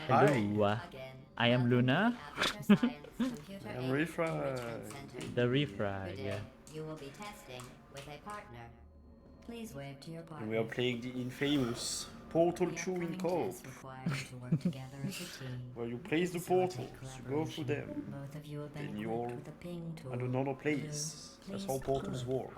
Hello, I am Luna. I am Refrag. The Refrag. You will be testing with a partner. Please wave to your partner. And we are playing the infamous Portal 2 in co-op, where you place the portals, you go through them, then you're at another place. That's how portals work.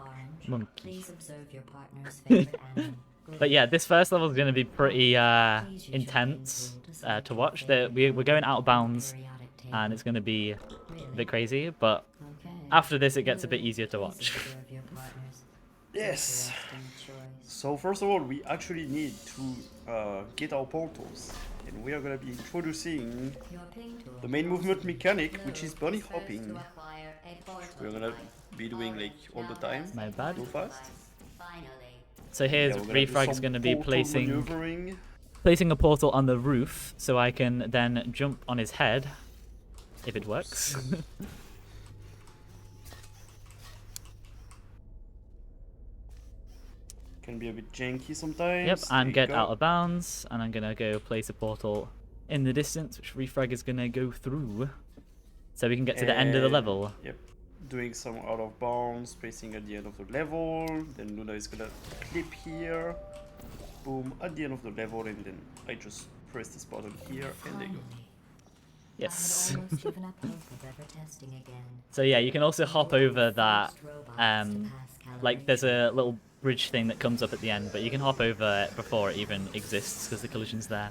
Monkey. Please observe your partner's favorite animal. But yeah, this first level is going to be pretty intense to watch. We're going out of bounds, and it's going to be a bit crazy. But after this, it gets a bit easier to watch. Yes! So first of all, we actually need to get our portals. And we are going to be introducing the main movement mechanic, which is bunny hopping. We're going to be doing like all the time. My bad. Go fast. So here's Refrag is going to be placing a portal on the roof, so I can then jump on his head, if it works. Can be a bit janky sometimes. Yep, and get out of bounds, and I'm going to go place a portal in the distance, which Refrag is going to go through, so we can get to the end of the level. Yep, doing some out of bounds, placing at the end of the level, then Luna is going to clip here, boom, at the end of the level, and then I just press this button here, and there you go. Yes. So yeah, you can also hop over that, like there's a little bridge thing that comes up at the end, but you can hop over it before it even exists because the collision's there.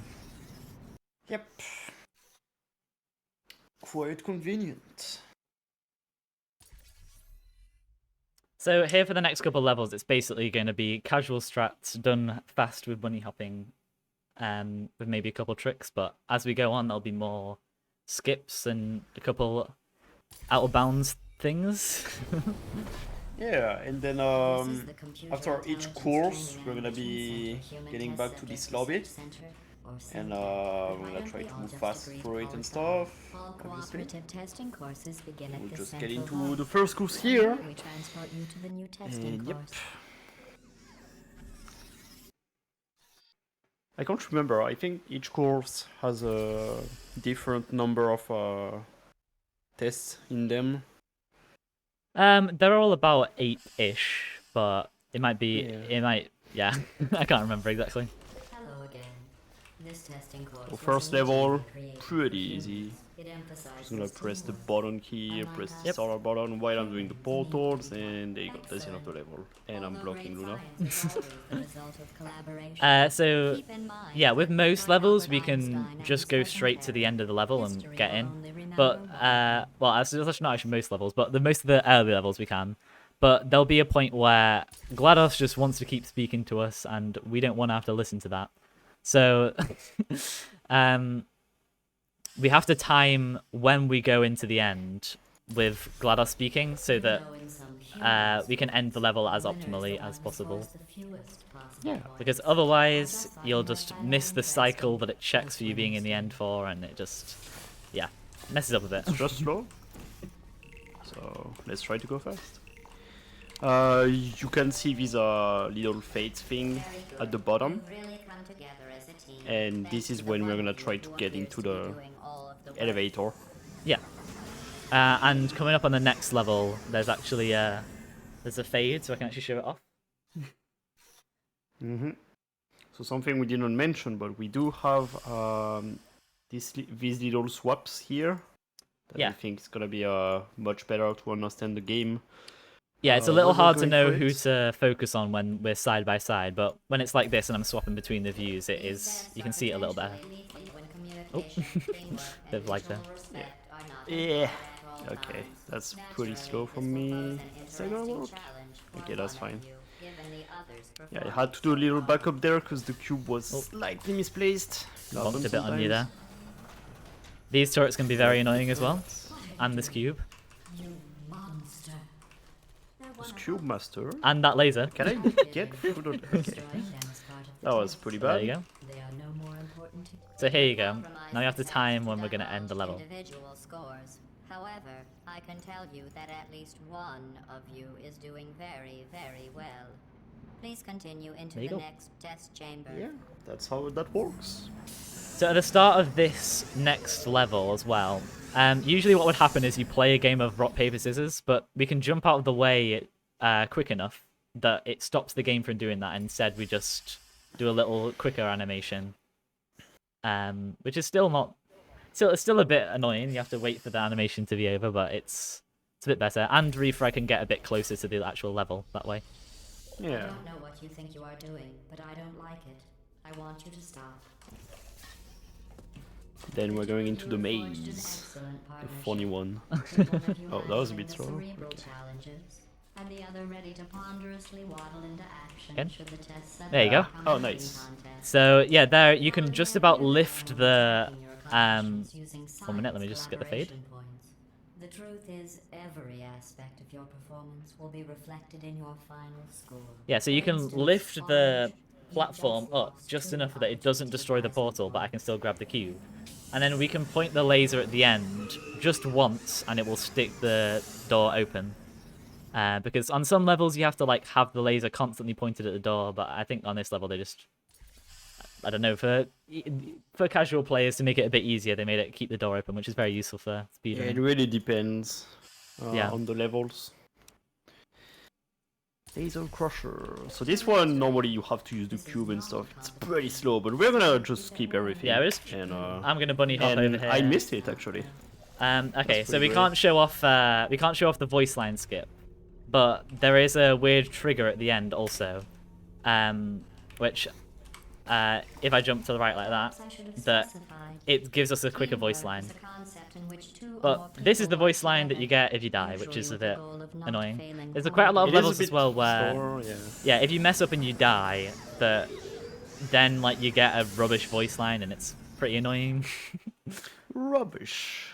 Yep. Quite convenient. So here for the next couple levels, it's basically going to be casual strats done fast with bunny hopping, with maybe a couple tricks, but as we go on, there'll be more skips and a couple out of bounds things. Yeah, and then after each course, we're gonna be getting back to this lobby, and we're gonna try to move fast through it and stuff. Obviously, we'll just get into the first course here. And yep. I can't remember. I think each course has a different number of tests in them. They're all about 8-ish, but it might be, yeah, I can't remember exactly. Hello again. This testing course So first level, pretty easy. Just gonna press the button key, press the start button while I'm doing the portals, and there you go, that's the end of the level. And I'm blocking Luna. So, yeah, with most levels, we can just go straight to the end of the level and get in. But, well, that's not actually most levels, but most of the early levels we can. But there'll be a point where GLaDOS just wants to keep speaking to us, and we don't want to have to listen to that. So, we have to time when we go into the end with GLaDOS speaking so that we can end the level as optimally as possible. Yeah, because otherwise you'll just miss the cycle that it checks for you being in the end for, and it just, yeah, messes up a bit. It's just slow. So let's try to go fast. You can see this little fate thing at the bottom. And this is when we're gonna try to get into the elevator. Yeah. And coming up on the next level, there's actually there's a fade, so I can actually show it off. So something we didn't mention, but we do have these little swaps here. That I think it's gonna be much better to understand the game. Yeah, it's a little hard to know who to focus on when we're side by side, but when it's like this and I'm swapping between the views, you can see it a little better. Oh, bit of lag there. Yeah. Okay, that's pretty slow for me. Is that gonna work? Okay, that's fine. Yeah, I had to do a little backup there because the cube was slightly misplaced. Bumped a bit on you there. These turrets can be very annoying as well, and this cube. This cube master. And that laser. Can I get through the... Okay. That was pretty bad. There you go. So here you go. Now you have to time when we're going to end the level. However, I can tell you that at least one of you is doing very, very well. Please continue into the next test chamber. Yeah, that's how that works. So at the start of this next level as well, usually what would happen is you play a game of rock, paper, scissors, but we can jump out of the way quick enough that it stops the game from doing that. Instead, we just do a little quicker animation, which is still not... It's still a bit annoying. You have to wait for the animation to be over, but it's a bit better. And Refrag can get a bit closer to the actual level that way. Yeah. I don't know what you think you are doing, but I don't like it. I want you to stop. Then we're going into the maze. The funny one. Oh, that was a bit slow. Okay. And the other ready to ponderously waddle into action Again? should the test set There you go. Oh, nice. So yeah, there you can just about lift the 1 minute, let me just get the fade. The truth is, every aspect of your performance will be reflected in your final score. Yeah, so you can lift the platform up just enough that it doesn't destroy the portal, but I can still grab the cube. And then we can point the laser at the end just once, and it will stick the door open. Because on some levels you have to like have the laser constantly pointed at the door, but I think on this level they just... I don't know, for casual players to make it a bit easier, they made it keep the door open, which is very useful for speedrunning. Yeah, it really depends on the levels. Laser Crusher. So this one, normally you have to use the cube and stuff. It's pretty slow, but we're gonna just skip everything. Yeah, I'm gonna bunny hop over here. I missed it actually. Okay, so we can't show off the voice line skip, but there is a weird trigger at the end also, which if I jump to the right like that it gives us a quicker voice line. But this is the voice line that you get if you die, which is a bit annoying. There's quite a lot of levels as well where, yeah, if you mess up and you die, then like you get a rubbish voice line and it's pretty annoying. Rubbish.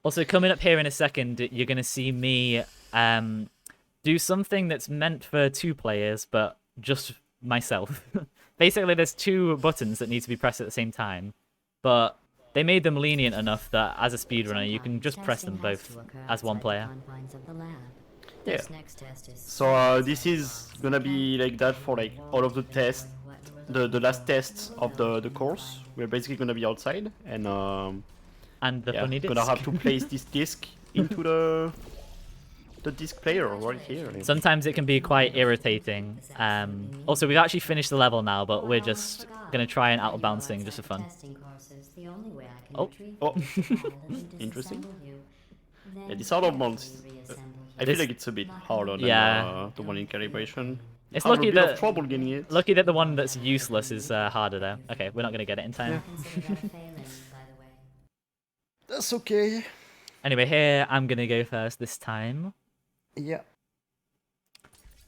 Also, coming up here in a second, you're going to see me do something that's meant for 2 players, but just myself. Basically, there's 2 buttons that need to be pressed at the same time, but they made them lenient enough that as a speedrunner, you can just press them both as one player. Yeah. So this is gonna be like that for like all of the tests, the last test of the course. We're basically gonna be outside and the funny disc. Gonna have to place this disc into the disc player right here. Sometimes it can be quite irritating. Also, we've actually finished the level now, but we're just gonna try and out of bounds thing just for fun. Oh, interesting. Yeah, this out of bounds. I feel like it's a bit harder than the one in calibration. It's lucky that trouble getting it. Lucky that the one that's useless is harder though. Okay, we're not gonna get it in time. That's okay. Anyway, here I'm gonna go first this time. Yeah.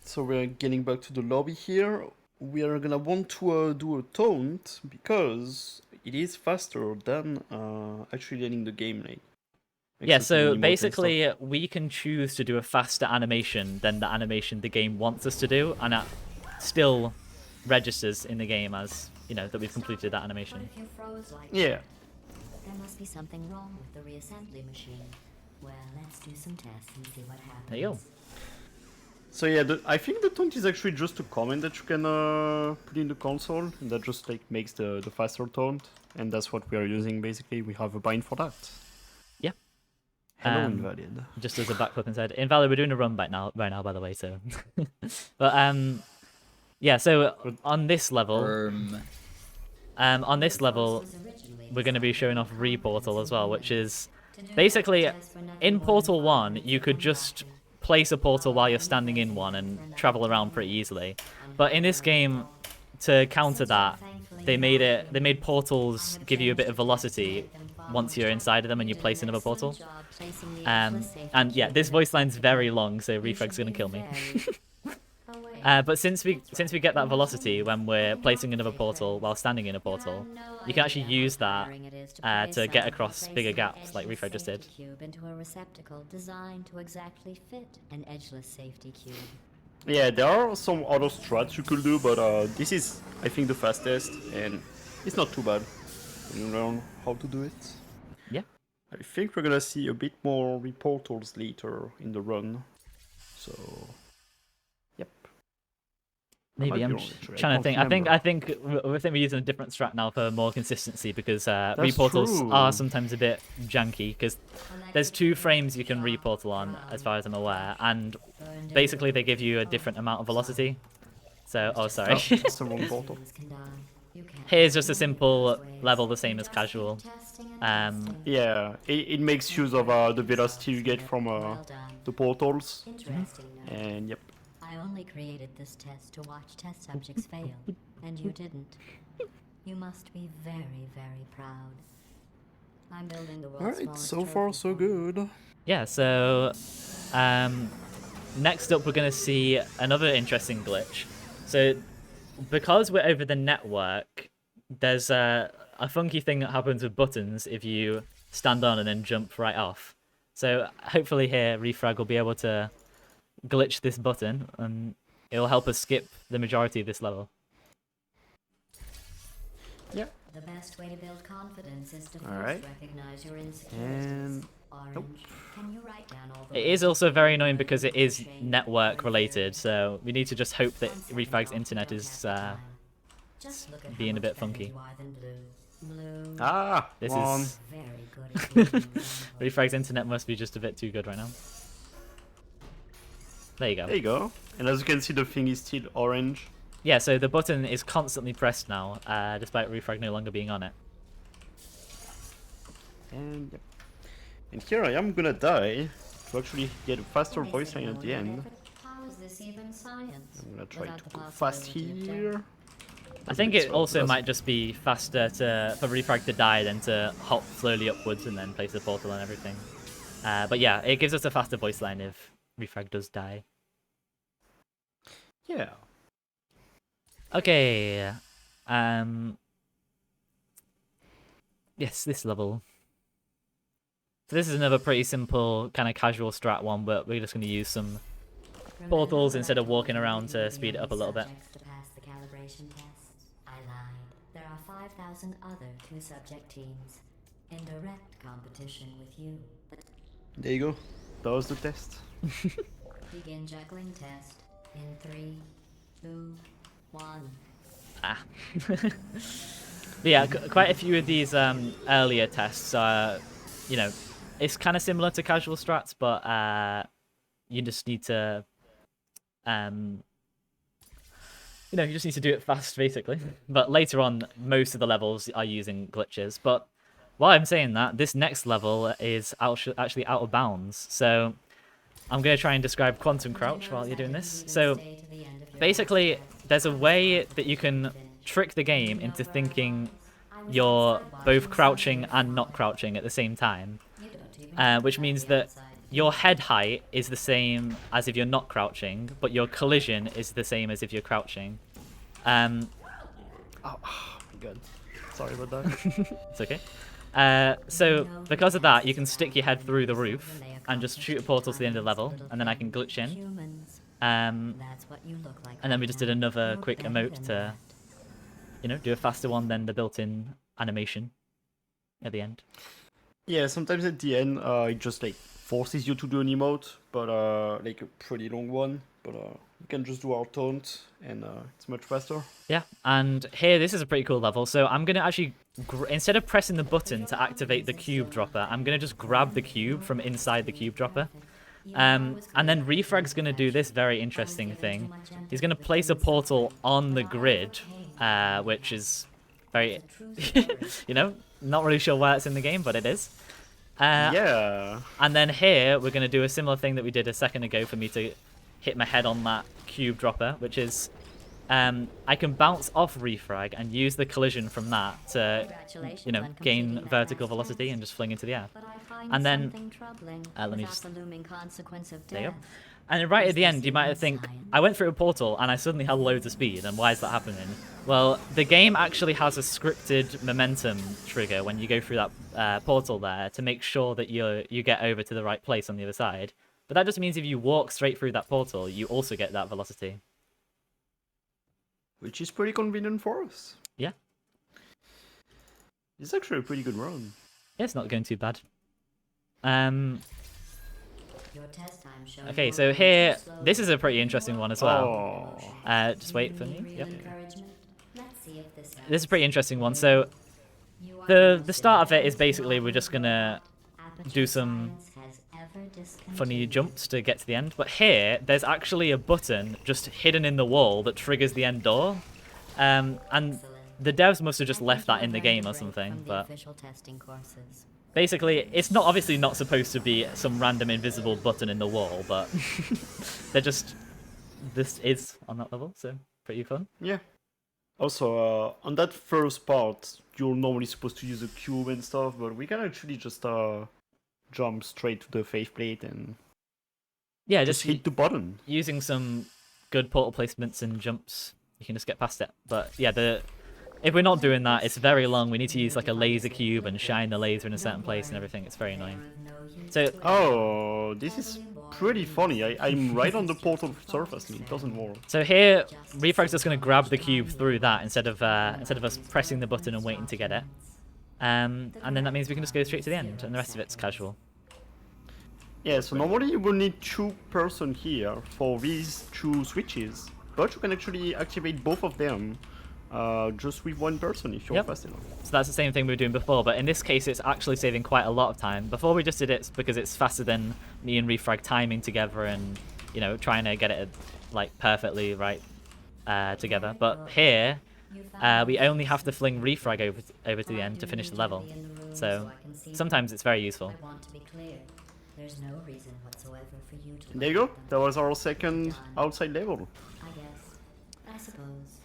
So we're getting back to the lobby here. We are gonna want to do a taunt because it is faster than actually letting the game like. Yeah, so basically we can choose to do a faster animation than the animation the game wants us to do, and it still registers in the game as, you know, that we've completed that animation. Yeah. There must be something wrong with the reassembly machine. Well, let's do some tests and see what happens. There you go. So yeah, I think the taunt is actually just a comment that you can put in the console, and that just like makes the faster taunt, and that's what we are using basically. We have a bind for that. Yeah. Hello, Invalid. Just as a backflip inside. Invalid, we're doing a run right now, by the way. So, but yeah. So on this level, we're going to be showing off Reportal as well, which is basically in Portal 1 you could just place a portal while you're standing in one and travel around pretty easily. But in this game, to counter that, they made portals give you a bit of velocity once you're inside of them and you place another portal. And yeah, this voice line's very long, so Refrag's gonna kill me. But since we get that velocity when we're placing another portal while standing in a portal, you can actually use that to get across bigger gaps, like Refrag just did. Into a receptacle designed to exactly fit an edgeless safety cube. Yeah, there are some other strats you could do, but this is, I think, the fastest, and it's not too bad when you learn how to do it. Yeah. I think we're gonna see a bit more reportals later in the run, so... Maybe I'm trying to think. I think we're using a different strat now for more consistency because reportals are sometimes a bit janky because there's 2 frames you can reportal on as far as I'm aware, and basically they give you a different amount of velocity. So, oh sorry. That's the wrong portal. Here's just a simple level the same as casual. Yeah, it makes use of the velocity you get from the portals. And yep. I only created this test to watch test subjects fail, and you didn't. You must be very, very proud. I'm building the world's Alright, smallest so far trophy so farm. good. Yeah, so next up we're going to see another interesting glitch. So because we're over the network, there's a funky thing that happens with buttons if you stand on and then jump right off. So hopefully here Refrag will be able to glitch this button and it'll help us skip the majority of this level. Yeah. The best way to build confidence is to first Alright. recognize your insecurities. And Orange, nope. can you write down all the It is also very annoying because it is network related, so we need to just hope that Refrag's internet is Just look at being how a bit much better funky. you are than blue. Blue. Ah, This wrong. is Very good at reading examples. Refrag's internet must be just a bit too good right now. There you go. There you go. And as you can see, the thing is still orange. Yeah, so the button is constantly pressed now, despite Refrag no longer being on it. And yep. And here I am gonna die to actually get a faster voice line at the end. How is this even science? I'm gonna try Without to the go fast possibility of death? here. I think it also might just be faster for Refrag to die than to hop slowly upwards and then place the portal and everything. But yeah, it gives us a faster voice line if Refrag does die. Yeah. Okay. Yes, this level. So this is another pretty simple kind of casual strat one, but we're just going to use some portals instead of walking around to speed it up a little bit. To pass the calibration tests. I lied. There are 5,000 other 2-subject teams in direct competition with you. There you go. That was the test. Begin juggling test in 3, 2, 1. Ah. But yeah, quite a few of these earlier tests are, you know, it's kind of similar to casual strats, but you just need to, you just need to do it fast, basically. But later on, most of the levels are using glitches. But while I'm saying that, this next level is actually out of bounds. So I'm going to try and describe quantum crouch while you're doing this. So basically, there's a way that you can trick the game into thinking you're both crouching and not crouching at the same time, which means that your head height is the same as if you're not crouching, but your collision is the same as if you're crouching. Oh my god. Sorry about that. It's okay. So because of that, you can stick your head through the roof and just shoot a portal to the end of the level, and then I can glitch in. And then we just did another quick emote to, do a faster one than the built-in animation at the end. Yeah, sometimes at the end, it just like forces you to do an emote, but like a pretty long one. But you can just do our taunt, and it's much faster. Yeah, and here, this is a pretty cool level. So I'm going to actually, instead of pressing the button to activate the cube dropper, I'm going to just grab the cube from inside the cube dropper. And then Refrag's going to do this very interesting thing. He's going to place a portal on the grid, which is very, not really sure why it's in the game, but it is. Yeah. And then here, we're going to do a similar thing that we did a second ago for me to hit my head on that cube dropper, which is I can bounce off Refrag and use the collision from that to, gain vertical velocity and just fling into the air. And then, let me just, there you go. And then right at the end, you might think, I went through a portal and I suddenly had loads of speed, and why is that happening? Well, the game actually has a scripted momentum trigger when you go through that portal there to make sure that you get over to the right place on the other side. But that just means if you walk straight through that portal, you also get that velocity. Which is pretty convenient for us. Yeah. It's actually a pretty good run. Yeah, it's not going too bad. Your test time shows Okay, you're so going here, too slowly. this is a pretty interesting one as well. Oh. Just wait for me. Real Yep. encouragement? Let's see if this This is a pretty helps. interesting one. So You are the most start of it is advanced basically we're modern just gonna robot Aperture do some Science has ever funny discontinued. jumps to get to the end. But here, there's actually a button just hidden in the wall that triggers the end door. And Excellent. the devs must have just I left think that in you the have earned game a or break something. from the But official testing courses. basically, it's not obviously not supposed to be some random invisible button in the wall, but they're just... This is on that level, so pretty fun. Yeah. Also, on that first part, you're normally supposed to use a cube and stuff, but we can actually just jump straight to the faceplate and Yeah, just hit the button. using some good portal placements and jumps, you can just get past it. But yeah, if we're not doing that, it's very long. We need to use like a laser cube and shine the laser in a certain place and everything. It's very annoying. So Oh, this is pretty funny. I'm right on the portal surface and it doesn't work. so here, Refrag's just going to grab the cube through that instead of us pressing the button and waiting to get it. And then that means we can just go straight to the end, and the rest of it's casual. Yeah, so normally you will need 2 person here for these 2 switches, but you can actually activate both of them just with 1 person if you're Yep. fast enough. So that's the same thing we were doing before, but in this case it's actually saving quite a lot of time. Before we just did it because it's faster than me and Refrag timing together and, you know, trying to get it like perfectly right together. But here, we only have to fling Refrag over to the end to finish the level. So sometimes it's very useful. I want to be clear. There's no reason whatsoever for you to And there you look go. at them. That was our second outside level. I guess. I suppose.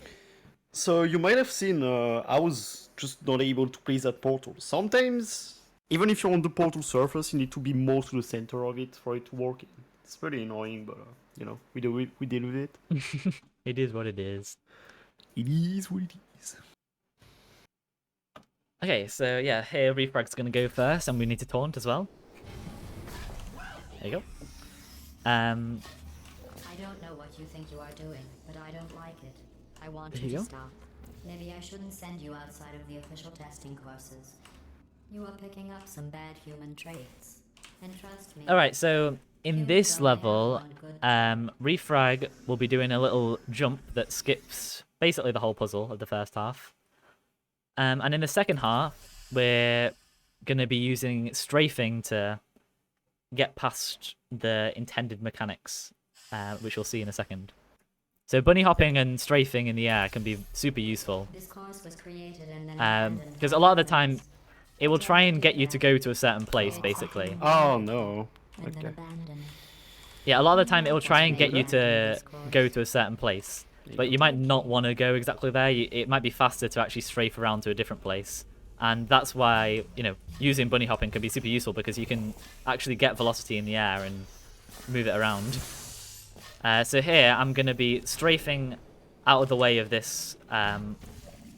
So you might have seen I was just not able to place that portal. Sometimes, even if you're on the portal surface, you need to be more to the center of it for it to work. It's pretty annoying, but you know, we deal with it. It is what it is. It is what it is. Okay, so yeah, here Refrag's going to go first, and we need to taunt as well. There you go. I don't know what you think you are doing, but I don't like it. I want There you you to go. stop. Maybe I shouldn't send you outside of the official testing courses. You are picking up some bad human traits. And trust me. Alright, so in humans this only have level, one good trait. Refrag will be doing a little jump that skips basically the whole puzzle of the first half. And in the second half, we're going to be using strafing to get past the intended mechanics, which we'll see in a second. So bunny hopping and strafing in the air can be super useful, This course was created and then abandoned because by a lot of the time humans. it will try and get you to go to a certain place, basically. Oh no. And then Okay. abandoned. Yeah, a lot of the time it will try and get you to go to a certain place, but you might not want to go exactly there. It might be faster to actually strafe around to a different place. And that's why, you know, using bunny hopping can be super useful, because you can actually get velocity in the air and move it around. So here, I'm going to be strafing out of the way of this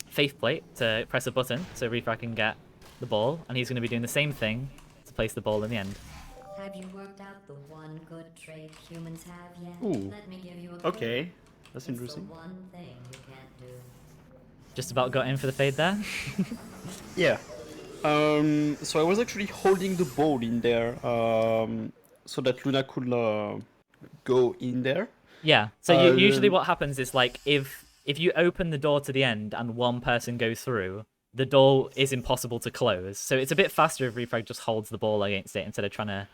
faith plate to press a button so Refrag can get the ball, and he's going to be doing the same thing to place the ball in the end. Have you worked out the one good trait humans have yet? Ooh. Let me give you a clue. Okay. That's It's the interesting. one thing you can't do. Just about got in for the fade there. Yeah. So I was actually holding the ball in there so that Luna could go in there. Yeah, so usually Um, what happens is, like, if you open the door to the end and one person goes through, the door is impossible to close. So it's a bit faster if Refrag just holds the ball against it instead of trying to,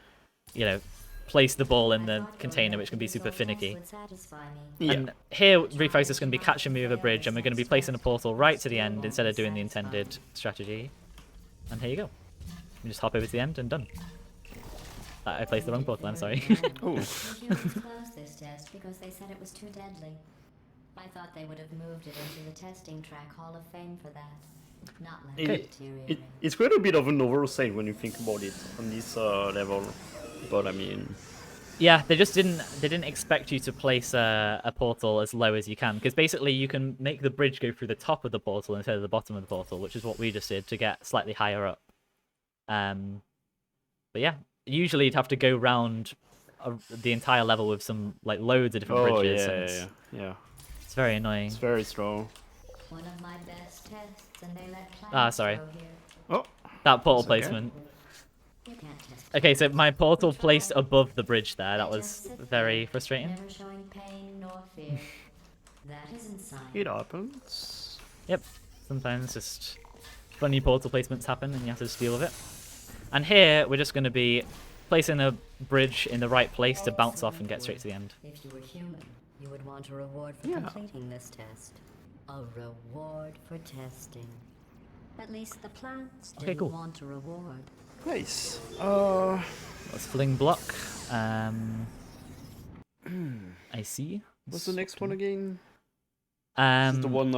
you know, place the ball in I the thought your container, which can be abilities super or finicky. tests would satisfy me. Yeah. And here, Refrag's just going to be catching me with a bridge, and we're going to be placing a portal right to the end instead of doing the intended strategy. And here you go. You just hop over to the end and done. I placed the wrong portal, I'm sorry. Oh. The humans closed this test because they said it was too deadly. I thought they would have moved it into the testing track Hall of Fame for that. Not let it It- deteriorate. It's quite a bit of an oversight when you think about it on this level, but I mean, Yeah, they didn't expect you to place a portal as low as you can, because basically you can make the bridge go through the top of the portal instead of the bottom of the portal, which is what we just did to get slightly higher up. But yeah, usually you'd have to go round the entire level with some like loads of different oh bridges, and yeah. it's very annoying. It's very slow. One of my best tests, and they let Ah, sorry. plants grow here. Oh, That portal That's okay. placement. You can't test Okay, so my portal placed above the bridge there. That was very frustrating. Never showing pain nor fear. That isn't science. It happens. Yep. Sometimes just funny portal placements happen and you have to just deal with it. And here, we're just going to be placing a bridge in the right place to bounce off and get straight to the end. If you were human, you would want a reward for Yeah. completing this test. A reward for testing. At least the plants Okay, didn't cool. want a reward. Nice. Let's fling block. I see. What's the next one again? Um, This is the one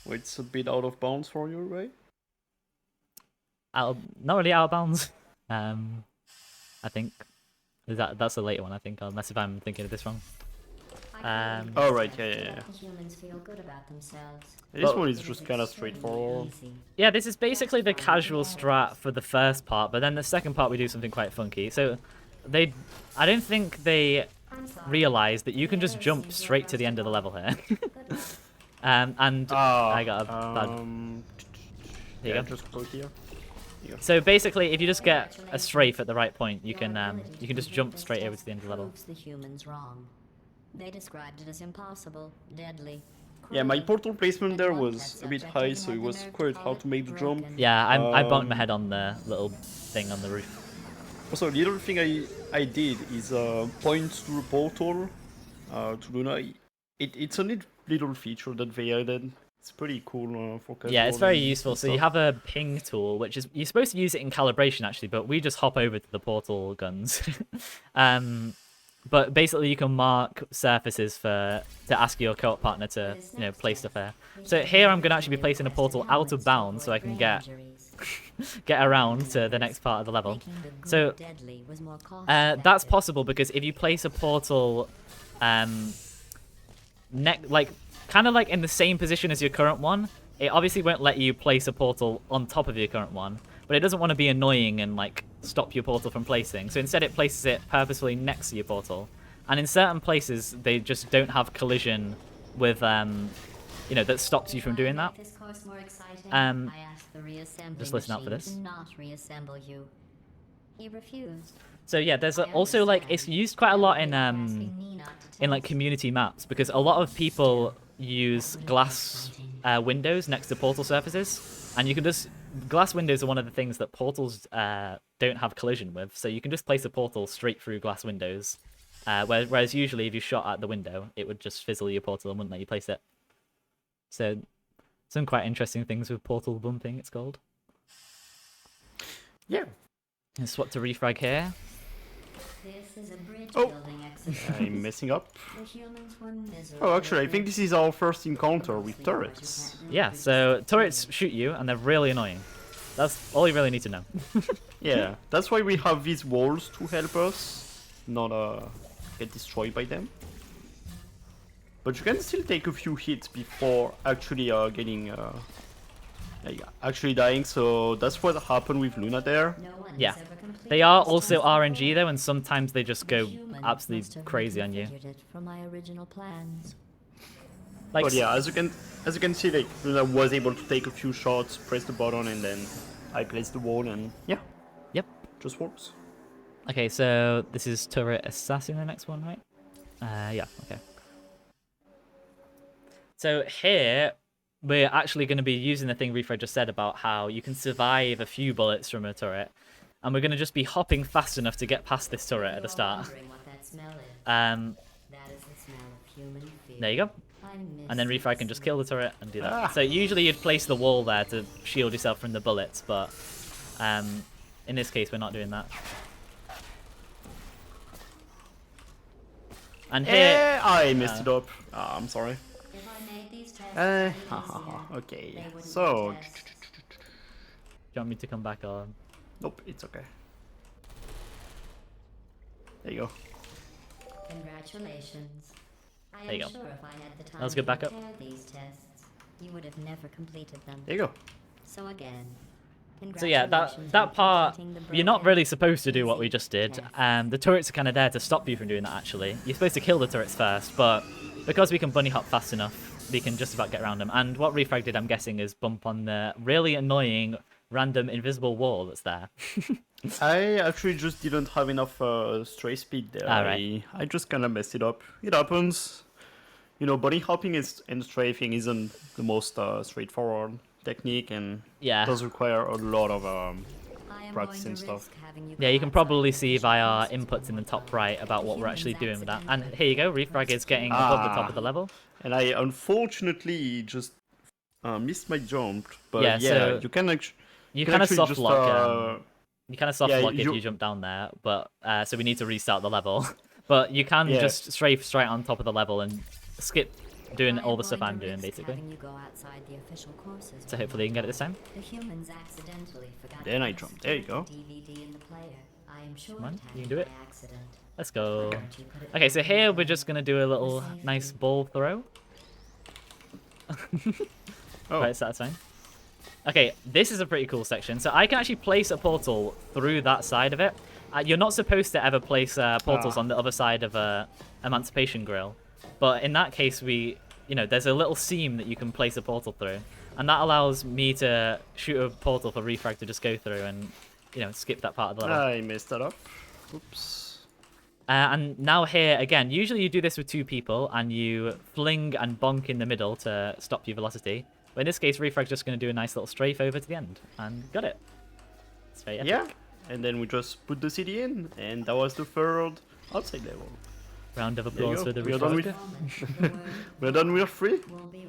where it's a bit out of bounds for you, right? not really out of bounds. I think that's a later one. I think, unless if I'm thinking of this wrong. Oh, right, yeah. Humans feel good about themselves. This Well- one is just kind of straightforward. Easy. Yeah, this is basically the casual strat for the first part, but then the second part we do something quite funky. So I don't think they realize that you can just jump straight to the end of the level here. And I got a bad. Here you Yeah, go. just go here. So basically, if you just get a strafe at the right point, you can just jump straight over to the end of the level. Proves the humans wrong. They described it as impossible, deadly. Yeah, my cruel. portal placement there But one was test a bit subject high, even so it had the was nerve to quite call hard it to make the jump. broken. Yeah, I bumped my Um, head on the little thing on the roof. Also, the other thing I did is point to the portal to Luna. It's a neat little feature that they added. It's pretty cool for casual Yeah, it's very and useful. So you stuff. have a ping tool, which is you're supposed to use it in calibration actually, but we just hop over to the portal guns. But basically, you can mark surfaces to ask your co-op partner to place stuff there. So here, I'm gonna actually be placing a portal out of bounds so I can get around to the next part of the level. So that's possible because if you place a portal, kind of like in the same position as your current one, it obviously won't let you place a portal on top of your current one, but it doesn't want to be annoying and like stop your portal from placing. So instead it places it purposefully next to your portal. And in certain places, they just don't have collision with, that stops you from doing that. Just listen out for this. Not reassemble you. He refused. So yeah, there's also like it's used quite a lot in like community maps because a lot of people use glass windows next to portal surfaces, and you can just glass windows are one of the things that portals don't have collision with. So you can just place a portal straight through glass windows, whereas usually if you shot at the window, it would just fizzle your portal and wouldn't let you place it. So some quite interesting things with portal bumping, it's called. Yeah. And swap to refrag here. This is a bridge Oh. building exercise. I'm messing up. The humans were miserable. Oh, actually, I think this is our first encounter with turrets. Yeah, so turrets shoot you and they're really annoying. That's all you really need to know. Yeah, that's why we have these walls to help us not get destroyed by them. But you can still take a few hits before actually actually dying. So that's what happened with Luna there. No one Yeah. has ever completed They are this also test RNG though, and sometimes they just go Human must absolutely have crazy on you. reconfigured it from my original plans. Like, But yeah, as you can see, like Luna was able to take a few shots, press the button, and then I placed the wall, and yeah, Yep. just works. Okay, so this is turret assassin, the next one, right? Yeah. Okay. So here we're actually going to be using the thing Refrag just said about how you can survive a few bullets from a turret, and we're going to just be hopping fast enough to get past this turret at the start. Wondering what that smell is. That is the smell of human fear. There you go. I miss And then that Refrag can just kill the turret and do that. Ah. So usually you'd place the wall there to shield yourself from the bullets, but in this case we're not doing that. And here, I messed it up. I'm sorry. If I made these tests Okay. they wouldn't So, be tests. do you want me to come back on? nope, it's okay. There you go. Congratulations. I There you am go. sure if I had the time Let's get to back up. prepare these tests, you would have never completed them. There you go. So again, So yeah, congratulations that on part, completing the you're not broken, really supposed to do what we just did. test. The turrets are kind of there to stop you from doing that, actually. You're supposed to kill the turrets first, but because we can bunny hop fast enough, we can just about get around them. And what Refrag did, I'm guessing, is bump on the really annoying random invisible wall that's there. I actually just didn't have enough stray speed there. Alright. I just kind of messed it up. It happens. You know, bunny hopping and strafing isn't the most straightforward technique, and Yeah. does require a lot of I am practice going and to stuff. risk having you Yeah, go you can outside probably the see official via our courses inputs in the before top you. right about The what we're actually humans doing with that. And accidentally here you go, Refrag is getting above the top of the level. And I unfortunately just missed my jump. But Yeah, yeah, so you can actually you kind of actually soft just lock. You kind of soft yeah, lock if you jump down there, but so we need to restart the level. But you can Yeah. just strafe straight on top of the level and skip doing I all am the stuff going I'm to doing, risk basically. having you go outside the official courses So one hopefully you can more get it this time. The humans accidentally forgot Then to I put a jump. There you go. DVD in the player. I am sure Come on, it you can happened do it. by accident. Let's go. Why don't you put it Okay, so back in here the we're just player? gonna do a little For nice safety. ball throw. Oh, Quite satisfying. Okay, this is a pretty cool section. So I can actually place a portal through that side of it. You're not supposed to ever place portals on the other side of a Emancipation Grill. But in that case, there's a little seam that you can place a portal through. And that allows me to shoot a portal for Refrag to just go through and, skip that part of the level. I messed that up. Oops. And now here, again, usually you do this with two people, and you fling and bonk in the middle to stop your velocity. But in this case, Refrag's just going to do a nice little strafe over to the end. And got it. It's very epic. Yeah, and then we just put the CD in, and that was the third outside level. Round of There you applause go. for the We are done Refrag. We're done with 3. Will be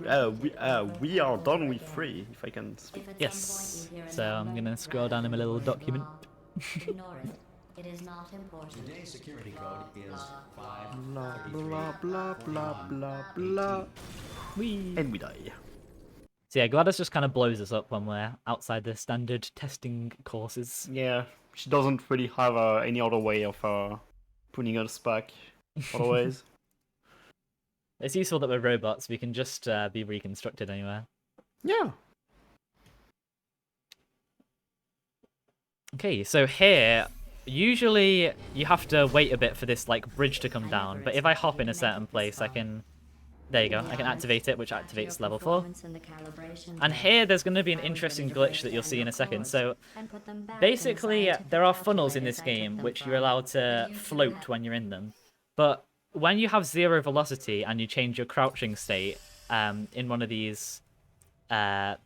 We are done with 3, if I can speak. If at Yes. some point you hear a So I'm number going to scroll rather down in my than little the word document. blah, ignore it. It is not important. Today's security code is 5. Blah blah blah blah blah blah. Whee! And we die. So yeah, GLaDOS just kind of blows us up when we're outside the standard testing courses. Yeah, she doesn't really have any other way of putting us back. Otherwise. It's useful that we're robots. We can just be reconstructed anywhere. Yeah. Okay, so here, usually you have to wait a bit for this like bridge to come down. But if I hop in a certain place, I can... There you go. I can activate it, which activates level 4. And here, there's going to be an interesting glitch that you'll see in a second. So basically, there are funnels in this game which you're allowed to float when you're in them. But when you have 0 velocity and you change your crouching state in one of these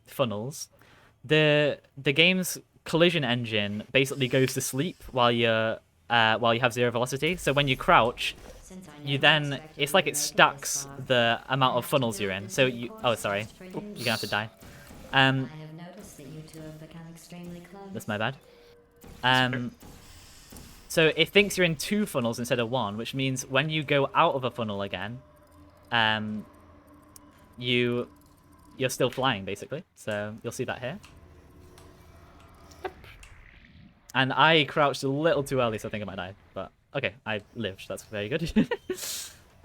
funnels, the game's collision engine basically goes to sleep while you have 0 velocity. So when you crouch, it's like it stacks the amount of funnels you're in. So oh sorry, you're gonna have to die. I have noticed that you two have become extremely close. That's my bad. So it thinks you're in 2 funnels instead of 1, which means when you go out of a funnel again, you're still flying basically. So you'll see that here. And I crouched a little too early, so I think I might die. But okay, I lived. That's very good.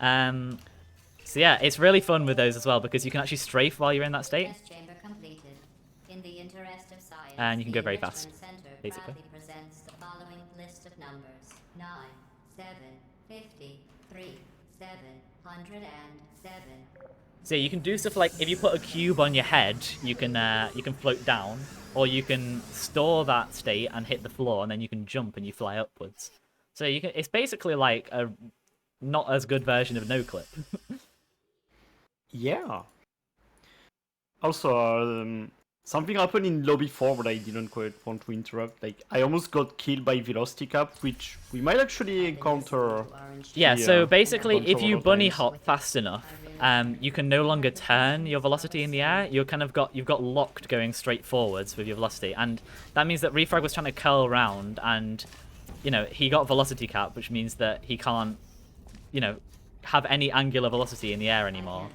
So yeah, it's really fun with those as well because you can actually strafe while you're in that state. Test chamber completed. In the interest of science, And you can go the very Enrichment fast, Center basically. proudly presents the following list of numbers: 9, 7, 50, 3, 707. So yeah, you can do stuff like if you put a cube on your head, you can float down, or you can store that state and hit the floor, and then you can jump and you fly upwards. So it's basically like a not as good version of no clip. Yeah. Also, something happened in lobby 4 but I didn't quite want to interrupt. Like, I almost got killed by velocity cap, which we might actually encounter. Yeah, Yeah, so basically, bunch if of you other bunny times. hop fast enough, you can no longer turn your velocity in the air. You've got locked going straight forwards with your velocity, and that means that Refrag was trying to curl around, and he got velocity cap, which means that he can't, have any angular velocity in the air anymore,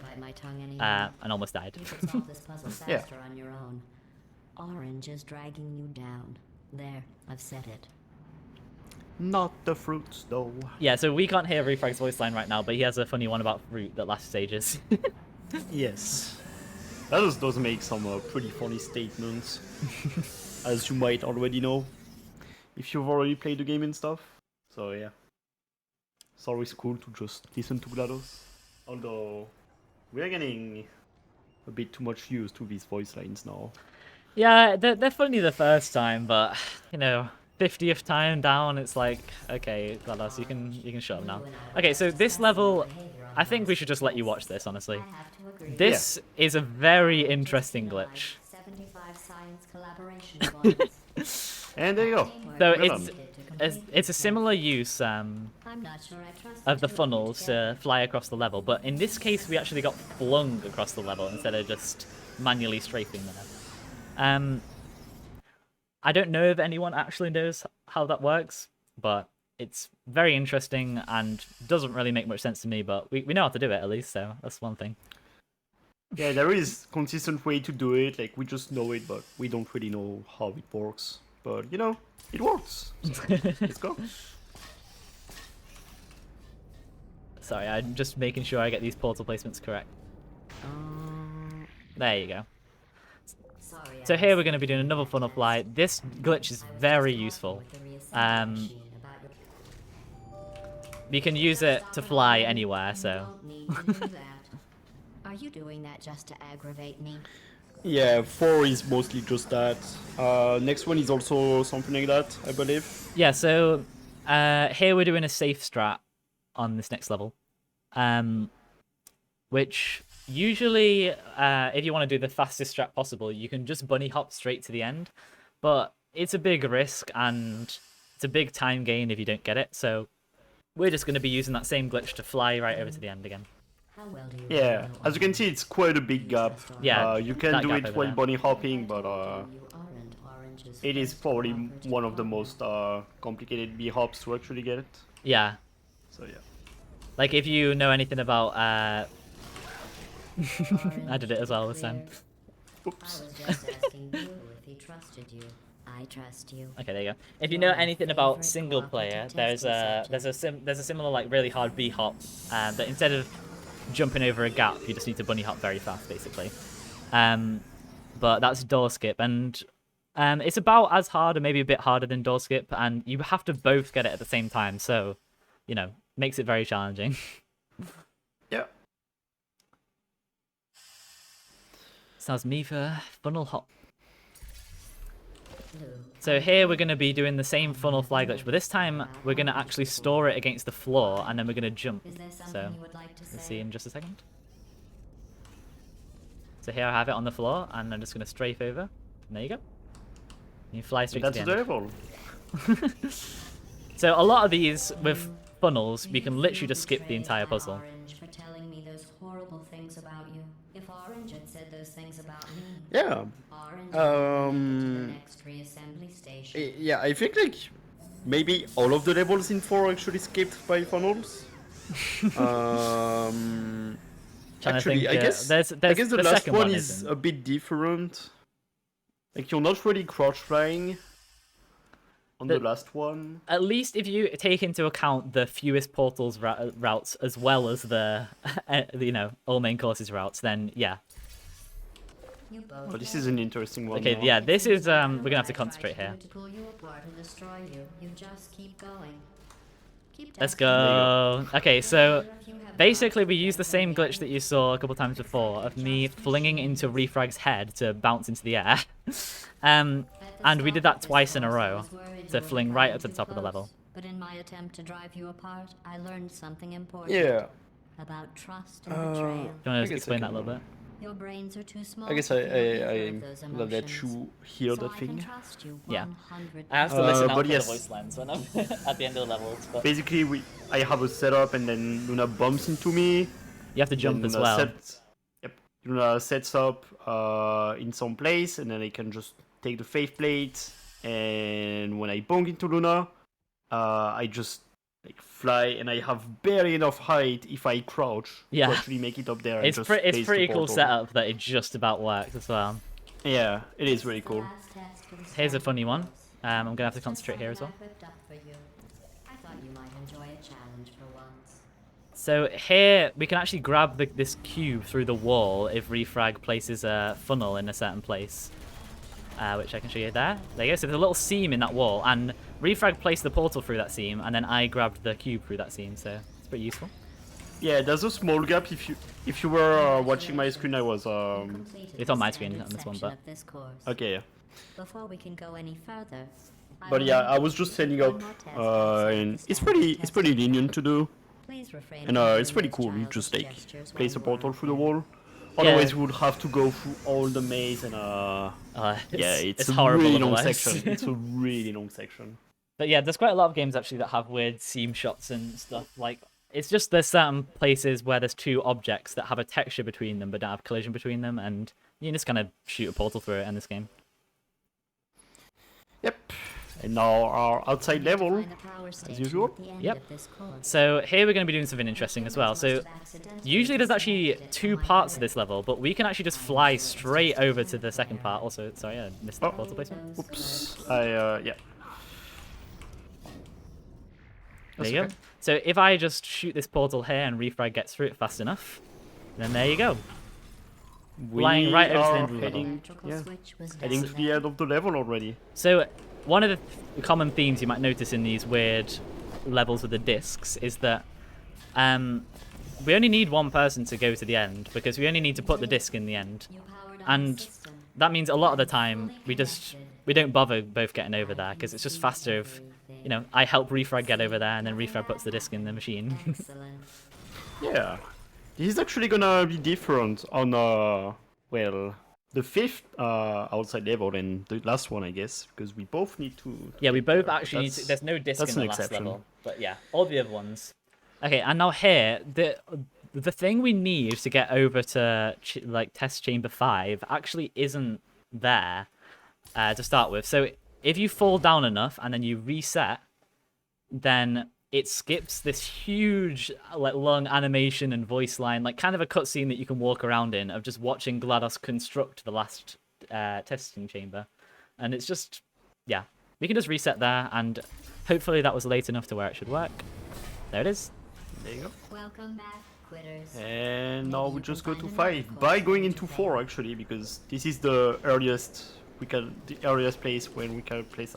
and almost died. You could solve this puzzle Yeah. faster on your own. Orange is dragging you down. There, I've said it. Not the fruits, though. Yeah, so we can't hear Refrag's voice line right now, but he has a funny one about fruit that lasts ages. Yes. That does make some pretty funny statements. As you might already know. If you've already played the game and stuff. So yeah. It's always cool to just listen to GLaDOS. Although, we're getting a bit too much used to these voice lines now. Yeah, they're funny the first time, but you know, 50th time down, it's like, okay, GLaDOS, you can shut up now. Okay, so this level, I think we should just let you watch this, honestly. This is a very interesting glitch. 75 science collaboration points. And there you go. So Well done. it's a similar use I'm not sure I trust of the two of you funnels together. to fly across the level, but in this case we actually got flung across the level instead of just manually strafing there. I don't know if anyone actually knows how that works, but it's very interesting and doesn't really make much sense to me, but we know how to do it at least, so that's one thing. Yeah, there is consistent way to do it. Like we just know it, but we don't really know how it works. But you know, it works. So, let's go. Sorry, I'm just making sure I get these portal placements correct. There you go. Sorry, So here we're going to be doing another funnel fly. This glitch is very useful. You can use it to fly anywhere, so... Are you doing that just to aggravate me? Yeah, 4 is mostly just that. Next one is also something like that, I believe. Yeah, so here we're doing a safe strat on this next level. Which usually, if you want to do the fastest strat possible, you can just bunny hop straight to the end. But it's a big risk and it's a big time gain if you don't get it. So we're just going to be using that same glitch to fly right over to the end again. How well do you Yeah, as you can see, it's quite a big gap. Yeah, you can that do gap it over while there. bunny hopping, but you aren't oranges it is first probably offer to one of the offer. most complicated B hops to actually get it. Yeah, So yeah. like if you know anything about... I Orange, did it as well this time. clear. I was just asking you if he trusted you. I trust you. Okay, there you go. If you know anything about single player, there's a similar like really hard B hop that instead of jumping over a gap, you just need to bunny hop very fast, basically. But that's door skip, and it's about as hard or maybe a bit harder than door skip, and you have to both get it at the same time, so you know, makes it very challenging. Yeah. Sounds me for funnel hop. Blue. So here we're going to be doing the same funnel fly glitch, but this time we're going to actually store it against the floor, and then we're going to jump. Is there something So you would like to say? we'll see in just a second. So here I have it on the floor, and I'm just going to strafe over. And there you go. And you fly straight That's to the end. adorable. So a lot of these with funnels, we can literally just skip the entire puzzle. Orange for telling me those horrible things about you. If Orange had said those things about me, Yeah. Orange would have been to the Um, next reassembly station. Yeah, I think like maybe all of the levels in 4 actually skipped by funnels. Trying to Actually, think, I guess there's the last second one is isn't. a bit different. Like you're not really crouch flying on the last one. At least if you take into account the fewest portals routes as well as the, you know, all main courses routes, then yeah. You both Oh, this is an interesting one. Okay, now. yeah, this is, we're When gonna have I to try concentrate here. To pull you apart and destroy you, you just keep going. Keep Let's testing. go. Okay, so Wonder if you have basically got we use the same glitch that you saw a couple times before of me flinging into Refrag's head to bounce into the air. And we did that twice in a row to fling right up to the top of the level. But in my attempt to drive you apart, I learned something important. Yeah. About trust and betrayal. Do you want I to guess I explain that a can- little bit? Your brains are too small. I guess to feel either I of those let that emotions. you hear So that I can thing. trust you Yeah. 100%. I have to listen out but for yes. the voice lines when I'm at the end of the levels, but Basically, I have a setup, and then Luna bumps into me. you have to jump then as Luna well. Luna sets up in some place, and then I can just take the faith plate. And when I bonk into Luna, I just like fly, and I have barely enough height if I crouch Yeah. to actually make it up there. and It's just it's place the pretty cool portal. setup that it just about works as well. Yeah, it is really cool. Last test for the Here's a standard funny one. course. I'm gonna have to Just concentrate here as well. something I whipped up for you. I thought you might enjoy a challenge for once. So here we can actually grab this cube through the wall if Refrag places a funnel in a certain place, which I can show you there. There you go. So there's a little seam in that wall, and Refrag placed the portal through that seam, and then I grabbed the cube through that seam. So it's pretty useful. Yeah, there's a small gap. If you were watching my screen, I was You completed It's on the my screen standard on this one, section but- of this course. okay. Yeah. Before we can go any further, But yeah, I was just setting up, and it's pretty lenient to do, and it's pretty cool. You just like place a portal through the wall. Otherwise, we would have to go through all the maze, and yeah, it's a horrible really long otherwise. section. It's a really long section. But yeah, there's quite a lot of games actually that have weird seam shots and stuff. Like, it's just there's certain places where there's two objects that have a texture between them but don't have collision between them, and you can just kind of shoot a portal through it in this game. Yep. And now our outside level, as usual. Yep. So here we're going to be doing something interesting as well. So usually there's actually two parts to this level, but we can actually just fly straight over to the second part. Also, sorry, I missed the portal placement. Oops. Yeah. There you go. So if I just shoot this portal here and Refrag gets through it fast enough, then there you go. Flying right over to the end of the level. Heading to the end of the level already. So one of the common themes you might notice in these weird levels with the discs is that we only need one person to go to the end because we only need to put the disc in the end. And that means a lot of the time we don't bother both getting over there because it's just faster if, you know, I help Refrag get over there and then Refrag puts the disc in the machine. Yeah. This is actually gonna be different on, well, the fifth outside level and the last one, I guess, because we both need to... Yeah, we both actually need to... There's no disc in the last level. But yeah, all the other ones. Okay, and now here, the thing we need to get over to, like, test chamber 5 actually isn't there to start with. So if you fall down enough and then you reset, then it skips this huge, like, long animation and voice line, like kind of a cutscene that you can walk around in of just watching GLaDOS construct the last testing chamber. And it's just, yeah, we can just reset there, and hopefully that was late enough to where it should work. There it is. There you go. Welcome back, quitters. And now we just go to 5 by going into 4 actually, because this is the earliest place when we can place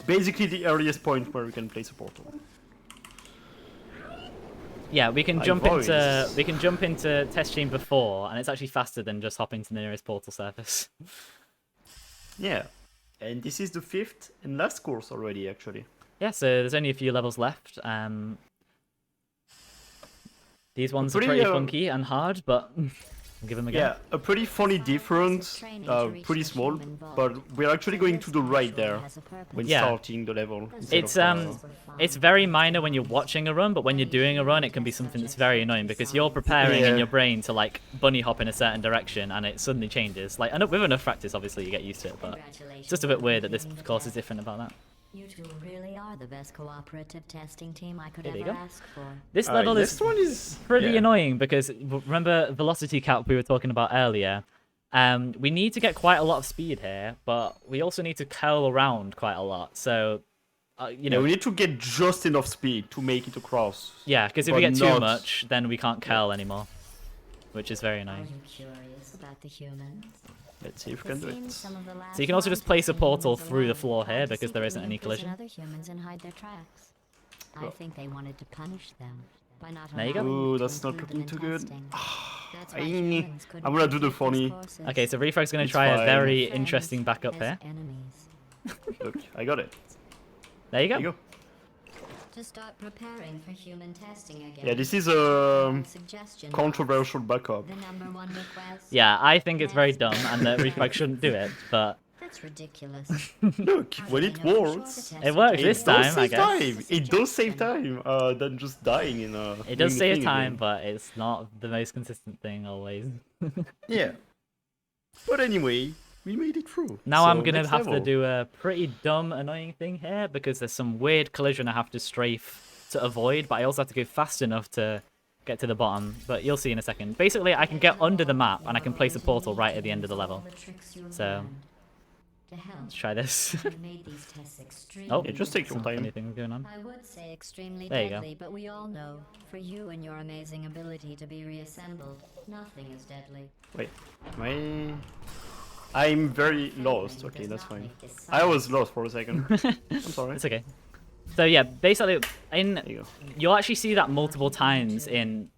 basically the earliest point where we can place a portal. Yeah, we can jump into test chamber 4, and it's actually faster than just hopping to the nearest portal surface. Yeah, and this is the 5th and last course already actually. Yeah, so there's only a few levels left. These ones are pretty funky and hard, but I'll give them a go. Yeah, a pretty funny difference, pretty small, but we're actually going to the right there when starting the level. It's very minor when you're watching a run, but when you're doing a run, it can be something that's very annoying because you're preparing in your brain to like bunny hop in a certain direction, and it suddenly changes. Like, with enough practice, obviously you get used to it, but it's just a bit weird that this course is different about that. You two really are the best cooperative testing team I could ever ask for. This level is pretty annoying because, remember velocity cap we were talking about earlier? We need to get quite a lot of speed here, but we also need to curl around quite a lot. So, you know, we need to get just enough speed to make it across. Yeah, because if we get too much, then we can't curl anymore, which is very annoying. Are you curious about the humans? Let's see if we can do it. So you can also just place a portal through the floor here because there isn't any collision. Other humans and hide their tracks. I think they wanted to punish them by not there you go. Ooh, that's not looking too good. I'm gonna do the funny. Okay, so Refrag's gonna try a very interesting backup here. Look, I got it. There you go. There you go. To start preparing for human testing again. Yeah, this is a controversial backup. The #1 request. Yeah, I think it's very dumb and that Refrag shouldn't do it, but... That's ridiculous. Look, when it works... It works this time, I guess. It does save time than just dying in a... It does save time, but it's not the most consistent thing always. Yeah. But anyway, we made it through. Now I'm going to have to do a pretty dumb, annoying thing here because there's some weird collision I have to strafe to avoid, but I also have to go fast enough to get to the bottom. But you'll see in a second. Basically, I can get under the map and I can place a portal right at the end of the level. So, let's try this. Oh, yeah, just take your time. Anything going on? I would say extremely there you deadly, go. But we all know, for you and your amazing ability to be reassembled, nothing is deadly. Wait, I'm very lost. Okay, that's fine. I was lost for a second. I'm sorry. It's okay. So yeah, basically, There you go. you'll actually see that multiple times in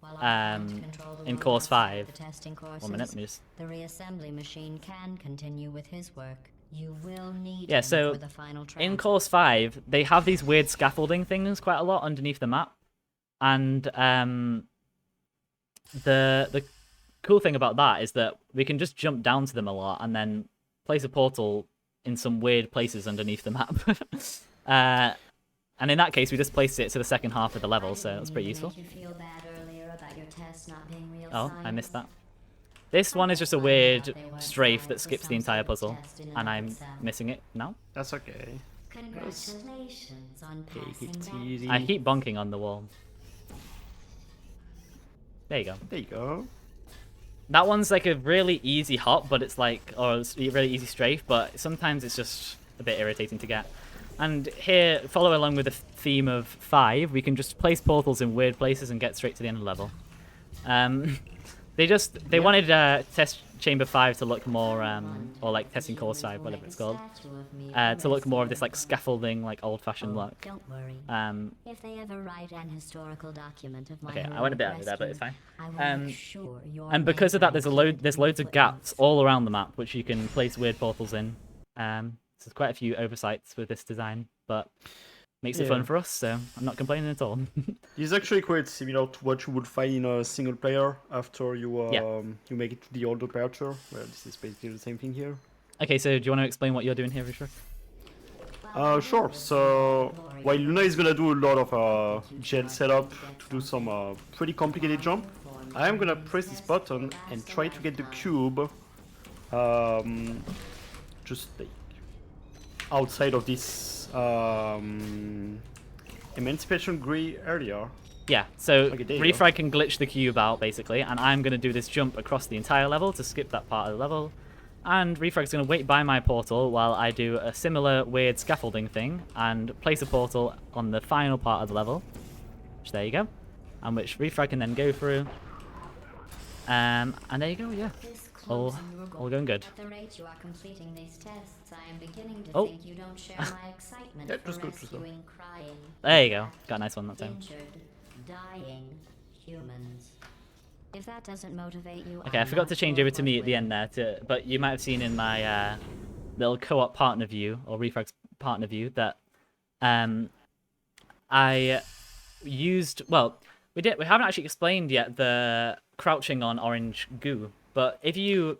course 5. The testing courses, 1 minute, let me just... the reassembly machine can continue with his work. You will need Yeah, him so for the final in transfer. course 5, they have these weird scaffolding things quite a lot underneath the map, and the cool thing about that is that we can just jump down to them a lot and then place a portal in some weird places underneath the map. And in that case, we just placed it to the second half of the level, so that's pretty useful. Make you feel bad earlier about your tests not being real Oh, I science? missed that. This one is just a weird strafe that skips the entire puzzle, and I'm missing it now. That's okay. Congratulations on Take passing it that. easy. I keep bonking on the wall. There you go. There you go. That one's like a really easy hop, but it's like, or it's a really easy strafe, but sometimes it's just a bit irritating to get. And here, follow along with the theme of 5, we can just place portals in weird places and get straight to the end of the level. They wanted test chamber 5 to look more, or like testing course 5, whatever it's called, to look more of this like scaffolding, like old-fashioned look. Don't worry. If they ever write an historical document of my Okay, I went a bit under there, but it's rescue, fine. I will make sure your And because of that, name there's loads of gaps all around the map which you can place weird portals in. So there's quite a few oversights with this design, but makes it fun for us, so I'm not complaining at all. This is actually quite similar to what you would find in a single player after you you make it to the old aperture. Well, this is basically the same thing here. Okay, so do you want to explain what you're doing here, Refrag? Sure. So while Luna is gonna do a lot of gel setup to do some pretty complicated jump, I am gonna press this button and try to get the cube just like outside of this emancipation gray area. Yeah, so Okay, there you go. Refrag can glitch the cube out, basically, and I'm going to do this jump across the entire level to skip that part of the level. And Refrag's going to wait by my portal while I do a similar weird scaffolding thing and place a portal on the final part of the level. Which, there you go. And which Refrag can then go through. And there you go, yeah. All going good. At the rate you are completing these tests, I am beginning to Oh. think you don't share my excitement Yeah, for just go, just go. rescuing crying, There you go. Got a nice one that time. injured, dying humans. If that doesn't motivate you, Okay, I forgot to change over to me at the end there, but you might have seen in my little co-op partner view, or Refrag's partner view, that I used, well, we haven't actually explained yet the crouching on orange goo, but if you,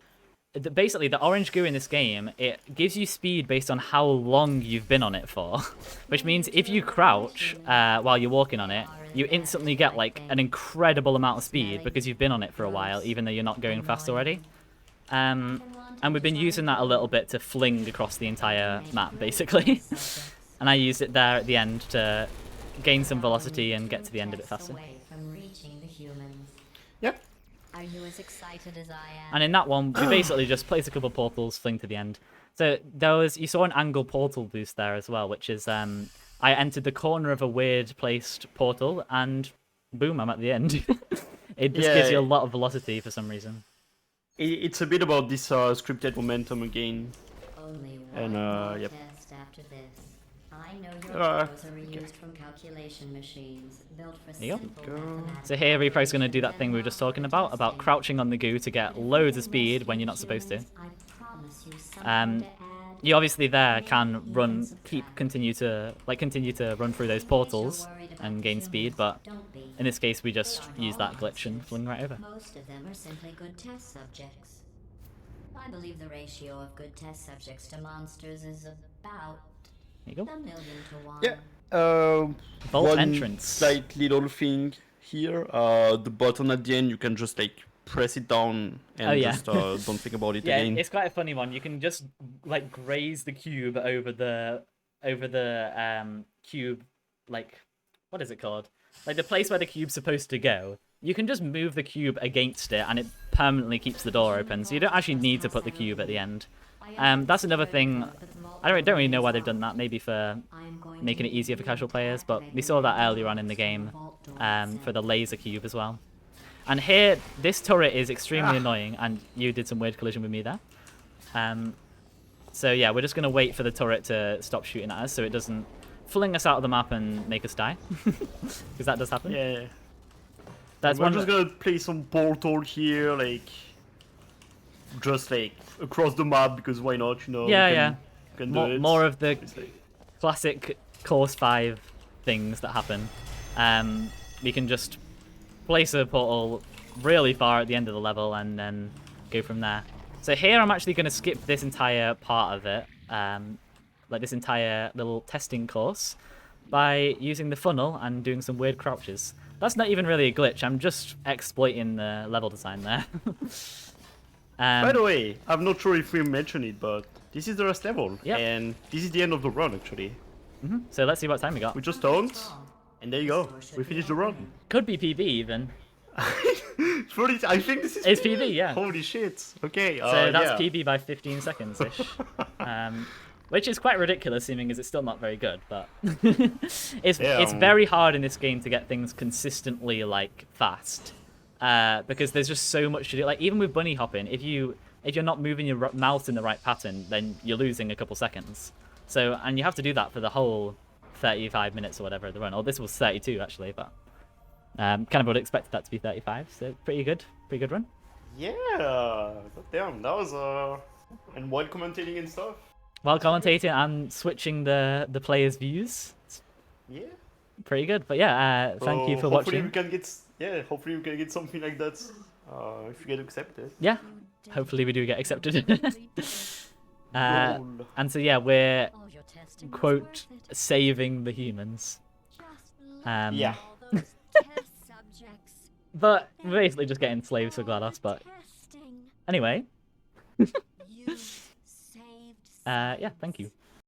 basically the orange goo in this game, it gives you speed based on how long you've been on it for, which means if you crouch while you're walking on it, you instantly get like an incredible amount of speed because you've been on it for a while, even though you're not going fast already. And we've been using that a little bit to fling across the entire map, basically. And I used it there at the end to gain some velocity and get to the end of it faster. away from reaching the humans. Yep. Are you as excited as I am? And in that one, we basically just place a couple portals, fling to the end. So there was, you saw an angle portal boost there as well, which is I entered the corner of a weird placed portal, and boom, I'm at the end. It just gives you a lot of velocity for some reason. It's a bit about this scripted momentum again. Only And, one more yep. test after this. I know your Uh, arrows are reused from calculation machines built for There you go. simple mathematics. So here, Repro's going to do that thing we were just talking about crouching on the goo to get loads of speed when you're not supposed to. I promise you something to add. You obviously there can continue to run through those portals and gain speed, but Don't be. in this case we just use that glitch and fling right over. Most of them are simply good test subjects. I believe the ratio of good test subjects to monsters is about There you a go. million to one. Yeah. Vault One entrance. slight little thing here. The button at the end, you can just like press it down and Oh, yeah. just don't think about it Yeah, again. it's quite a funny one. You can just like graze the cube over the cube, like what is it called? Like the place where the cube's supposed to go. You can just move the cube against it, and it permanently keeps the door open. So you don't actually need to put the cube at the end. That's another thing. I don't really know why they've done that. Maybe for making it easier for casual players, but we saw that earlier on in the game for the laser cube as well. And here, this turret is extremely annoying, and you did some weird collision with me there. So yeah, we're just going to wait for the turret to stop shooting at us so it doesn't fling us out of the map and make us die. Because that does happen. Yeah. That's We're one. just gonna play some portal here, like just like across the map because why not? You know. Yeah, we can, yeah. Can do it. More of the It's like- classic Course 5 things that happen. We can just place a portal really far at the end of the level and then go from there. So here I'm actually going to skip this entire part of it, like this entire little testing course, by using the funnel and doing some weird crouches. That's not even really a glitch, I'm just exploiting the level design there. By the way, I'm not sure if we mentioned it, but this is the last level, Yep. and this is the end of the run actually. So let's see what time we got. We just don't, and there you go. We finished the run. Could be PB even. 30, I think this is It's PB, yeah. Holy shit. Okay. So that's yeah. PB by 15 seconds-ish. Which is quite ridiculous, seeming as it's still not very good, but it's very hard in this game to get things consistently like fast, because there's just so much to do. Like even with bunny hopping, if you're not moving your mouse in the right pattern, then you're losing a couple seconds. So and you have to do that for the whole 35 minutes or whatever of the run. Or this was 32 actually, but kind of would expect that to be 35. So pretty good run. Yeah. Damn, that was and while commentating and stuff. While commentating and switching the players' views. Yeah. Pretty good, but yeah, thank you for hopefully watching. We can get, hopefully we can get something like that if you get accepted. Yeah, hopefully we do get accepted. Roll. And so yeah, we're All your testing was quote worth it. saving the humans. Just Yeah. all those test subjects. But we're basically just getting slaves for GLaDOS. But Testing. anyway, You saved yeah, thank you.